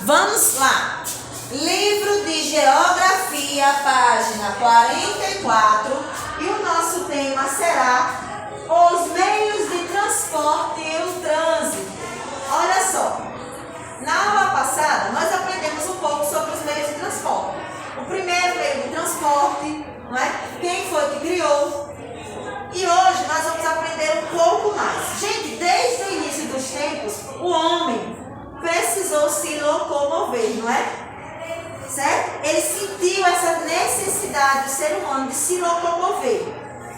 Vamos lá. Livro de Geografia, página 44. E o nosso tema será os meios de transporte e o trânsito. Olha só. Na aula passada, nós aprendemos um pouco sobre os meios de transporte. O primeiro meio de transporte, não é? Quem foi que criou? E hoje nós vamos aprender um pouco mais. Gente, desde o início dos tempos, o homem precisou se locomover, não é? Certo? Ele sentiu essa necessidade do ser humano de se locomover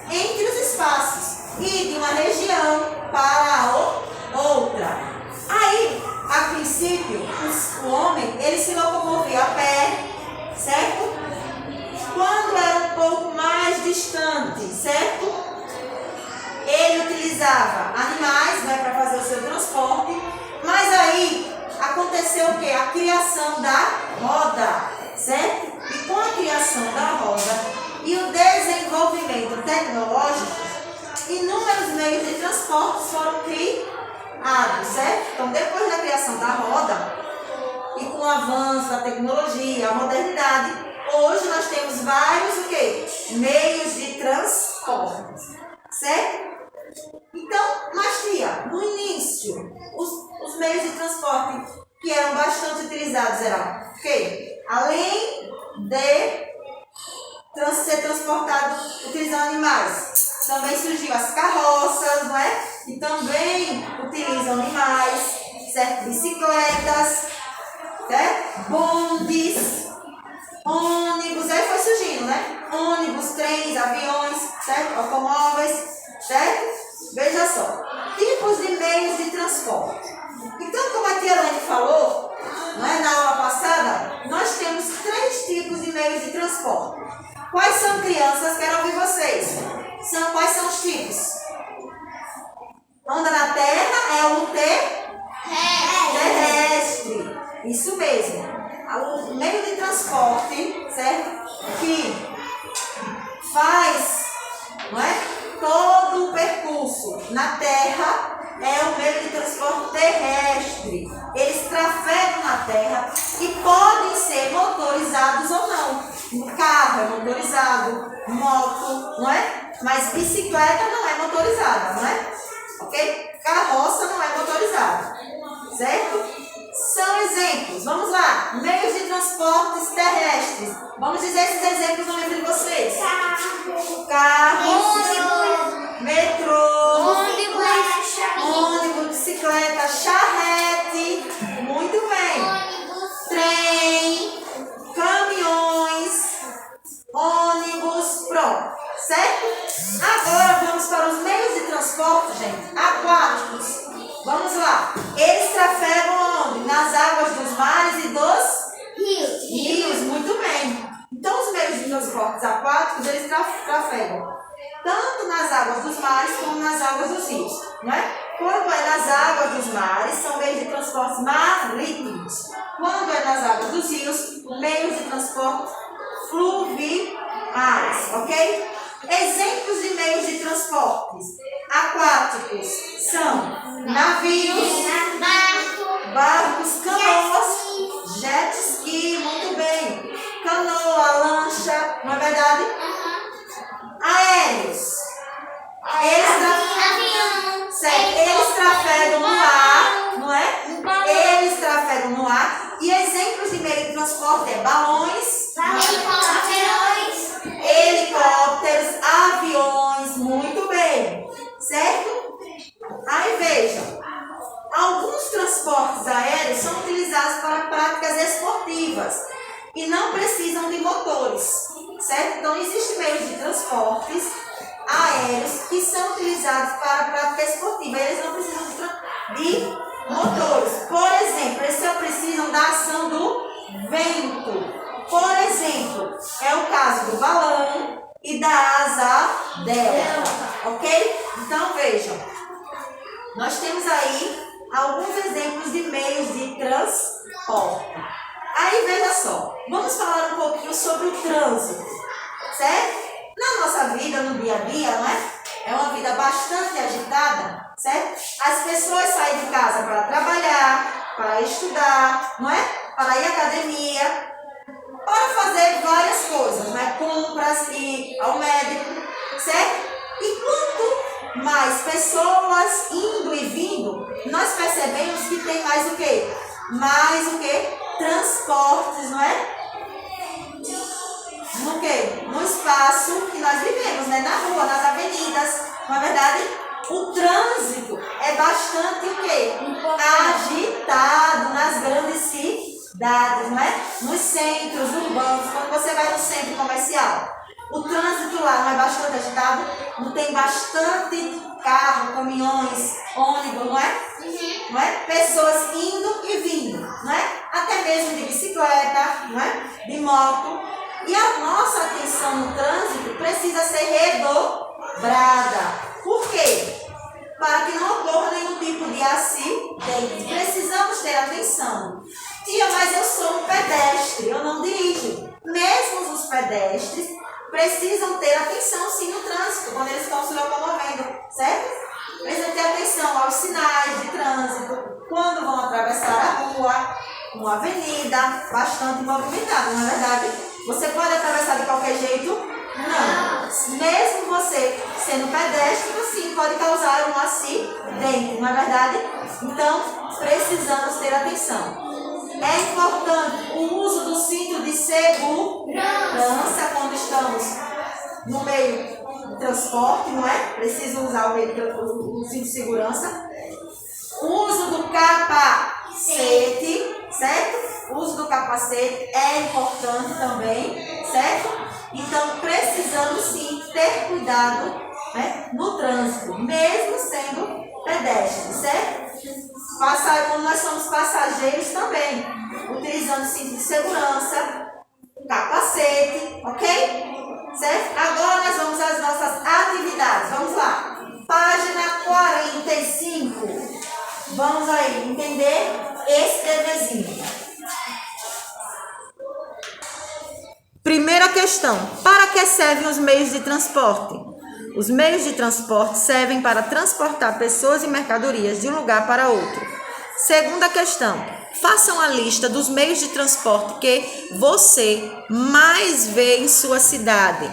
entre os espaços e de uma região para a outra. Aí, a princípio, o homem, ele se locomovia a pé, certo? Quando era um pouco mais distante, certo? Ele utilizava animais, né, para fazer o seu transporte, mas aí aconteceu o quê? A criação da roda, certo? E com a criação da roda e o desenvolvimento tecnológico, inúmeros meios de transporte foram criados, certo? Então, depois da criação da roda e com o avanço da tecnologia, a modernidade, hoje nós temos vários o quê? Meios de transporte, certo? Então, mas tia, no início, os meios de transporte que eram bastante utilizados eram o quê? Além de ser transportado utilizando animais, também surgiu as carroças, não é? E também utilizam animais, certo? Bicicletas, certo? Bondes, ônibus, aí foi surgindo, né? Ônibus, trens, aviões, certo? Automóveis, certo? Veja só, tipos de meios de transporte. Então, como a tia Elaine falou, não é, na aula passada, nós temos 3 tipos de meios de transporte. Quais são, crianças? Quero ouvir vocês. Quais são os tipos? Anda na terra é o terrestre. Isso mesmo. O meio de transporte, certo? Que faz, não é, todo o percurso na terra é o meio de transporte terrestre. Eles trafegam na terra e podem ser motorizados ou não. O carro é motorizado, moto, não é? Mas bicicleta não é motorizada, não é? Ok? Carroça não é motorizada, certo? São exemplos. Vamos lá. Meios de transportes terrestres. Vamos dizer esses exemplos no livro de vocês. Carro, metrô, ônibus, bicicleta, charrete. Muito bem. Trem, caminhões, ônibus, pronto. Certo? Agora vamos para os meios de transporte, gente, aquáticos. Vamos lá. Eles trafegam onde? Nas águas dos mares e dos rios. Muito bem. Então, os meios de transportes aquáticos, eles trafegam tanto nas águas dos mares como nas águas dos rios, não é? Quando é nas águas dos mares, são meios de transporte marítimos. Quando é nas águas dos rios, meios de transporte fluviais, ok? Exemplos de meios de transportes aquáticos são navios, barcos, canoas, jet ski, muito bem, canoa, lancha, não é verdade? Aéreos, eles trafegam no ar, não é? Eles trafegam no ar. E exemplos de meio de transporte é balões, helicópteros, aviões, muito bem, certo? Aí vejam, alguns transportes aéreos são utilizados para práticas esportivas e não precisam de motores, certo? Então, existem meios de transportes aéreos que são utilizados para prática esportiva, eles não precisam de motores. Por exemplo, eles só precisam da ação do vento. Por exemplo, é o caso do balão e da asa delta, ok? Então, vejam, nós temos aí alguns exemplos de meios de transporte. Aí, veja só, vamos falar um pouquinho sobre o trânsito, certo? Na nossa vida, no dia a dia, não é? É uma vida bastante agitada, certo? As pessoas saem de casa para trabalhar, para estudar, não é? para ir à academia, para fazer várias coisas, né? Compras, ir ao médico, certo? E quanto mais pessoas indo e vindo, nós percebemos que tem mais o quê? Mais o quê? Transportes, não é? No quê? No espaço que nós vivemos, né? Na rua, nas avenidas, não é verdade? O trânsito é bastante o quê? Agitado nas grandes cidades, não é? Nos centros urbanos, quando você vai no centro comercial. O trânsito lá não é bastante agitado? Não tem bastante carro, caminhões, ônibus, não é? Não é? Pessoas indo e vindo, não é? Até mesmo de bicicleta, não é? De moto. E a nossa atenção no trânsito precisa ser redobrada. Por quê? Para que não ocorra nenhum tipo de acidente. Precisamos ter atenção. Tia, mas eu sou um pedestre, eu não dirijo. Mesmo os pedestres precisam ter atenção sim no trânsito, quando eles estão se locomovendo, certo? Precisam ter atenção aos sinais de trânsito, quando vão atravessar a rua, uma avenida bastante movimentada, não é verdade? Você pode atravessar de qualquer jeito? Não. Mesmo você sendo pedestre, sim, pode causar um acidente, não é verdade? Então, precisamos ter atenção. É importante o uso do cinto de segurança quando estamos no meio do transporte, não é? Preciso usar o cinto de segurança. O uso do capacete, certo? O uso do capacete é importante também, certo? Então, precisamos sim ter cuidado, né, no trânsito, mesmo sendo pedestre, certo? Quando nós somos passageiros também, utilizando cinto de segurança, capacete, ok? Certo? Agora nós vamos às nossas atividades. Vamos lá. Página 45. Vamos aí entender esse deverzinho. Primeira questão. Para que servem os meios de transporte? Os meios de transporte servem para transportar pessoas e mercadorias de um lugar para outro. Segunda questão. Façam a lista dos meios de transporte que você mais vê em sua cidade.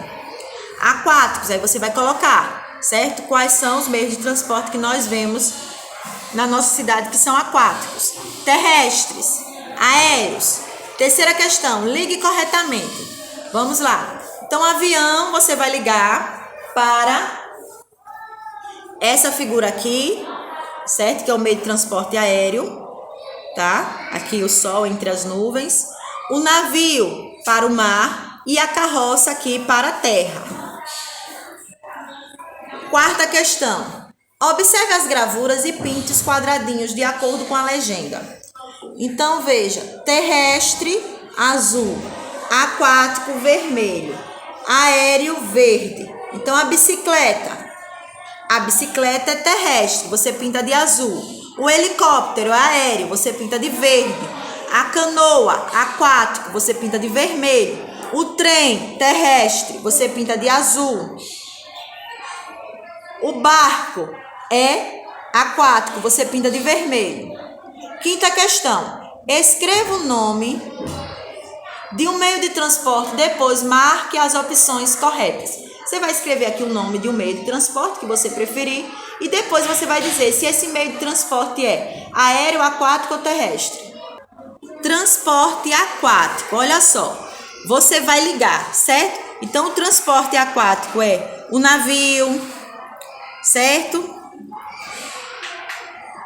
Aquáticos, aí você vai colocar, certo? Quais são os meios de transporte que nós vemos na nossa cidade que são aquáticos. Terrestres, aéreos. Terceira questão, ligue corretamente. Vamos lá. Então, avião, você vai ligar para essa figura aqui, certo? Que é o meio de transporte aéreo, tá? Aqui o sol entre as nuvens. O navio para o mar e a carroça aqui para a terra. Quarta questão. Observe as gravuras e pinte os quadradinhos de acordo com a legenda. Então, veja. Terrestre, azul. Aquático, vermelho. Aéreo, verde. Então, a bicicleta é terrestre, você pinta de azul. O helicóptero aéreo, você pinta de verde. A canoa, aquático, você pinta de vermelho. O trem terrestre, você pinta de azul. O barco é aquático, você pinta de vermelho. Quinta questão. Escreva o nome de um meio de transporte, depois marque as opções corretas. Você vai escrever aqui o nome de um meio de transporte que você preferir e depois você vai dizer se esse meio de transporte é aéreo, aquático ou terrestre. Transporte aquático, olha só, você vai ligar, certo? Então, o transporte aquático é o navio, certo?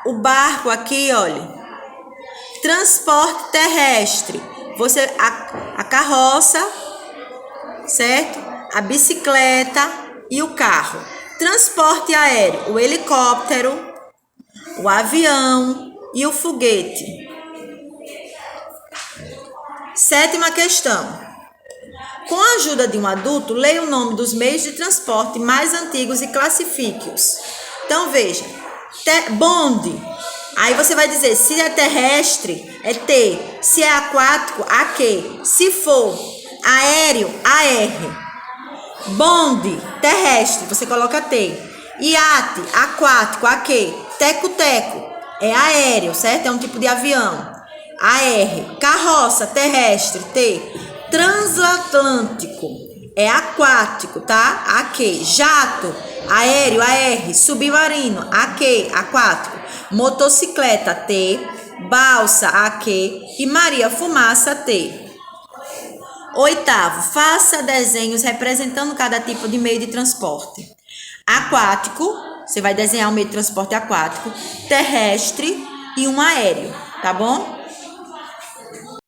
O barco aqui, olha. Transporte terrestre, a carroça, certo? A bicicleta e o carro. Transporte aéreo, o helicóptero, o avião e o foguete. Sétima questão. Com a ajuda de um adulto, leia o nome dos meios de transporte mais antigos e classifique-os. Então, veja. Bonde. Aí você vai dizer, se é terrestre, é T. Se é aquático, AQ. Se for aéreo, AR. Bonde, terrestre, você coloca T. Iate, aquático, AQ. Teco-teco, é aéreo, certo? É um tipo de avião. AR. Carroça, terrestre. T. Transatlântico, é aquático, tá? AQ. Jato, aéreo, AR. Submarino, AQ, aquático. Motocicleta, T. Balsa, AQ. E Maria Fumaça, T. Oitavo, faça desenhos representando cada tipo de meio de transporte. Aquático, você vai desenhar um meio de transporte aquático, terrestre e um aéreo, tá bom?